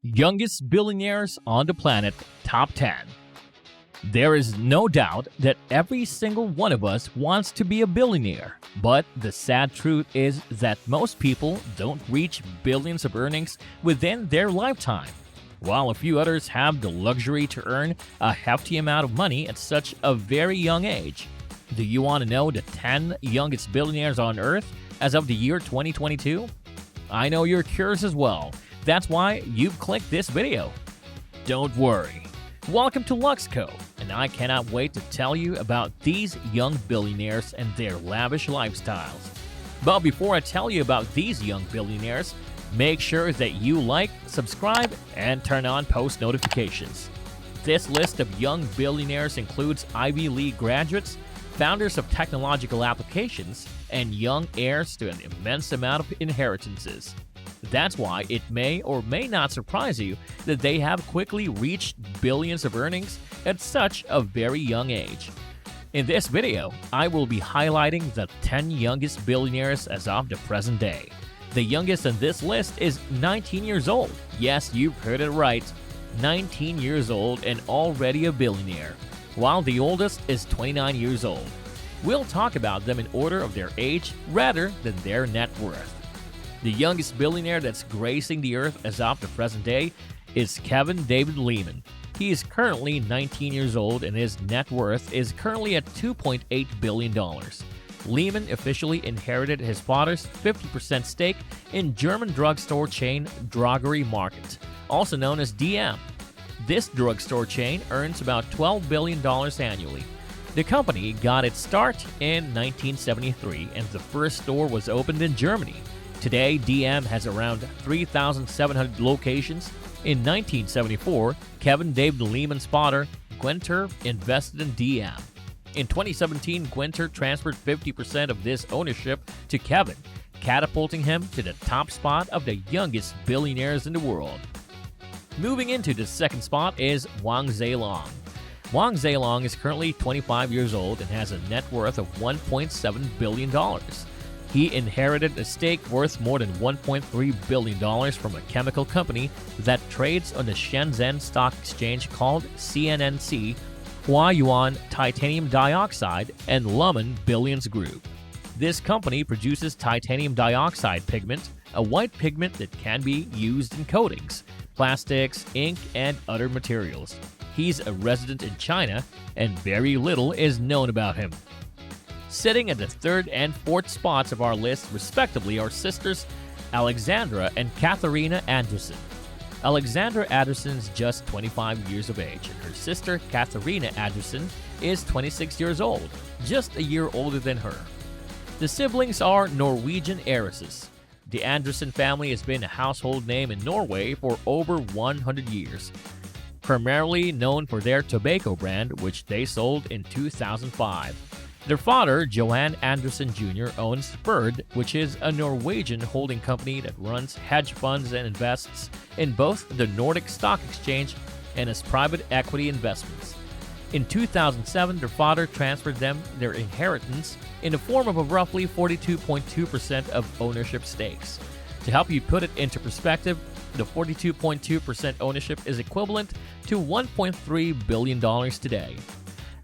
Youngest billionaires on the planet, top 10. There is no doubt that every single one of us wants to be a billionaire, but the sad truth is that most people don't reach billions of earnings within their lifetime, while a few others have the luxury to earn a hefty amount of money at such a very young age. Do you want to know the 10 youngest billionaires on Earth as of the year 2022? I know you're curious as well. That's why you've clicked this video. Don't worry. Welcome to Luxco, and I cannot wait to tell you about these young billionaires and their lavish lifestyles. But before I tell you about these young billionaires, make sure that you like, subscribe, and turn on post notifications. This list of young billionaires includes Ivy League graduates, founders of technological applications, and young heirs to an immense amount of inheritances. That's why it may or may not surprise you that they have quickly reached billions of earnings at such a very young age. In this video, I will be highlighting the 10 youngest billionaires as of the present day. The youngest on this list is 19 years old. Yes, you've heard it right. 19 years old and already a billionaire, while the oldest is 29 years old. We'll talk about them in order of their age rather than their net worth. The youngest billionaire that's gracing the earth as of the present day is Kevin David Lehman. He is currently 19 years old and his net worth is currently at $2.8 billion. Lehman officially inherited his father's 50% stake in German drugstore chain Drogerie Market, also known as DM. This drugstore chain earns about $12 billion annually. The company got its start in 1973 and the first store was opened in Germany. Today, DM has around 3,700 locations. In 1974, Kevin David Lehman's father, Gwenter, invested in DM. In 2017, Gwenter transferred 50% of this ownership to Kevin, catapulting him to the top spot of the youngest billionaires in the world. Moving into the second spot is Wang Zhelong. Wang Zhelong is currently 25 years old and has a net worth of $1.7 billion. He inherited a stake worth more than $1.3 billion from a chemical company that trades on the Shenzhen Stock Exchange called CNNC, Huayuan Titanium Dioxide, and LEHMANN Billions Group. This company produces titanium dioxide pigment, a white pigment that can be used in coatings, plastics, ink, and other materials. He's a resident in China, and very little is known about him. Sitting at the third and fourth spots of our list, respectively, are sisters Alexandra and KATHARINA Andresen. Alexandra Andresen is just 25 years of age, and her sister KATHARINA Andresen is 26 years old, just a year older than her. The siblings are Norwegian heiresses. The Andresen family has been a household name in Norway for over 100 years, primarily known for their tobacco brand, which they sold in 2005. Their father, Johan Andresen Jr., owns Ferd, which is a Norwegian holding company that runs hedge funds and invests in both the Nordic Stock Exchange and as private equity investments. In 2007, their father transferred them their inheritance in the form of a roughly 42.2% of ownership stakes. To help you put it into perspective, the 42.2% ownership is equivalent to $1.3 billion today.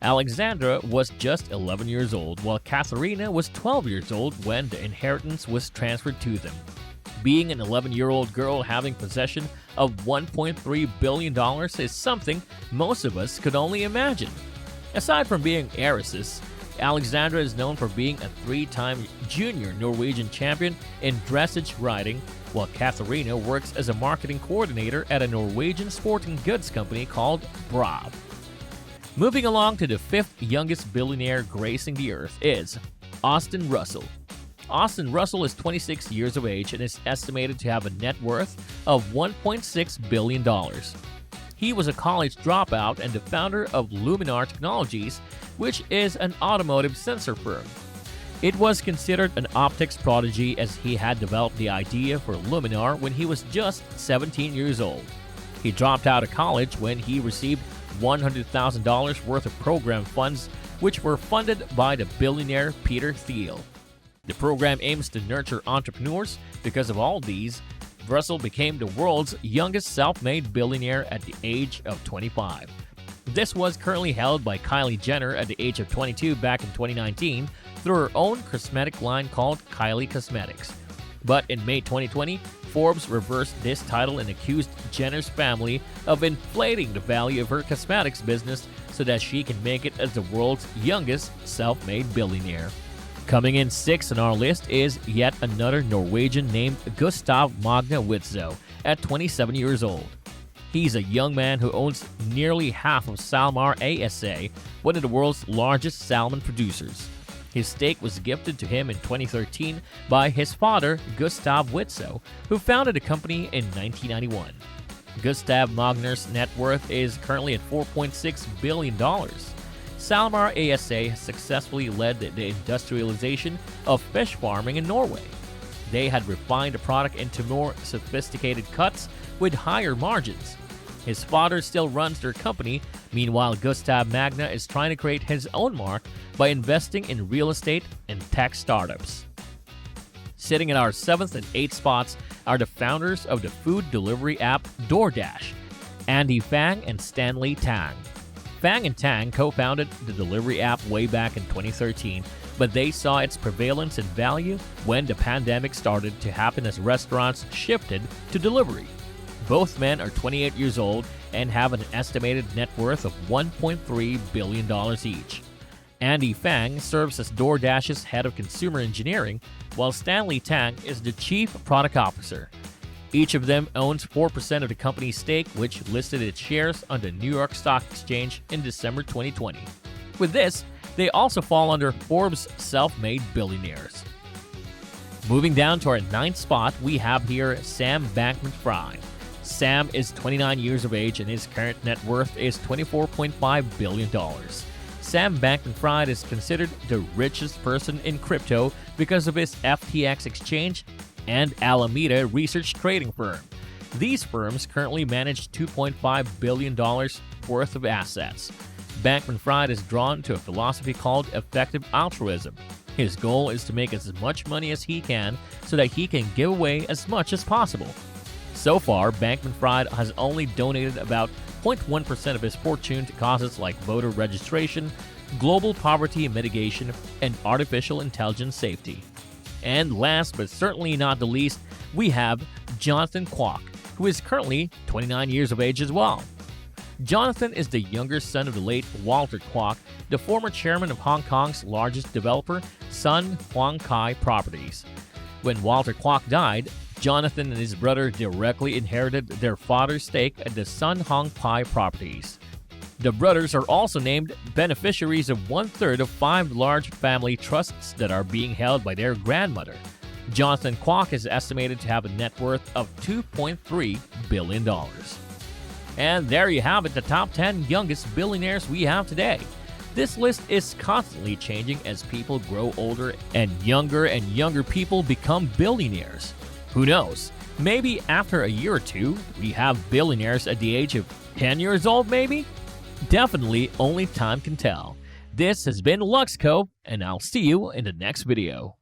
Alexandra was just 11 years old, while KATHARINA was 12 years old when the inheritance was transferred to them. Being an 11-year-old girl having possession of $1.3 billion is something most of us could only imagine. Aside from being heiresses, Alexandra is known for being a 3-time junior Norwegian champion in dressage riding, while KATHARINA works as a marketing coordinator at a Norwegian sporting goods company called Brav. Moving along to the fifth youngest billionaire gracing the earth is Austin Russell. Austin Russell is 26 years of age and is estimated to have a net worth of $1.6 billion. He was a college dropout and the founder of Luminar Technologies, which is an automotive sensor firm. It was considered an optics prodigy as he had developed the idea for Luminar when he was just 17 years old. He dropped out of college when he received $100,000 worth of program funds, which were funded by the billionaire Peter Thiel. The program aims to nurture entrepreneurs. Because of all these, Russell became the world's youngest self-made billionaire at the age of 25. This was currently held by Kylie Jenner at the age of 22 back in 2019 through her own cosmetic line called Kylie Cosmetics. But in May 2020, Forbes reversed this title and accused Jenner's family of inflating the value of her cosmetics business so that she can make it as the world's youngest self-made billionaire. Coming in sixth on our list is yet another Norwegian named GUSTAV MAGNA WITZOE at 27 years old. He's a young man who owns nearly half of SalMar ASA, one of the world's largest salmon producers. His stake was gifted to him in 2013 by his father, Gustav WITZOE, who founded the company in 1991. Gustav Magna's net worth is currently at $4.6 billion. SalMar ASA has successfully led the industrialization of fish farming in Norway. They had refined the product into more sophisticated cuts with higher margins. His father still runs their company. Meanwhile, Gustav Magna is trying to create his own mark by investing in real estate and tech startups. Sitting in our 7th and 8th spots are the founders of the food delivery app DoorDash, Andy Fang and Stanley Tang. Fang and Tang co-founded the delivery app way back in 2013, but they saw its prevalence and value when the pandemic started to happen as restaurants shifted to delivery. Both men are 28 years old and have an estimated net worth of $1.3 billion each. Andy Fang serves as DoorDash's head of consumer engineering, while Stanley Tang is the chief product officer. Each of them owns 4% of the company's stake, which listed its shares on the New York Stock Exchange in December 2020. With this, they also fall under Forbes' self-made billionaires. Moving down to our 9th spot, we have here Sam Bankman-Fried. Sam is 29 years of age and his current net worth is $24.5 billion. Sam Bankman-Fried is considered the richest person in crypto because of his FTX exchange and Alameda research trading firm. These firms currently manage $2.5 billion worth of assets. Bankman-Fried is drawn to a philosophy called effective altruism. His goal is to make as much money as he can so that he can give away as much as possible. So far, Bankman-Fried has only donated about 0.1% of his fortune to causes like voter registration, global poverty mitigation, and artificial intelligence safety. And last but certainly not the least, we have Jonathan Kwok, who is currently 29 years of age as well. Jonathan is the younger son of the late Walter Kwok, the former chairman of Hong Kong's largest developer, Sun Huang Kai Properties. When Walter Kwok died, Jonathan and his brother directly inherited their father's stake at the Sun Hong Kai Properties. The brothers are also named beneficiaries of 1/3 of 5 large family trusts that are being held by their grandmother. Jonathan Kwok is estimated to have a net worth of $2.3 billion. And there you have it, the top 10 youngest billionaires we have today. This list is constantly changing as people grow older and younger people become billionaires. Who knows? Maybe after a year or two, we have billionaires at the age of 10 years old maybe? Definitely only time can tell. This has been Luxco, and I'll see you in the next video.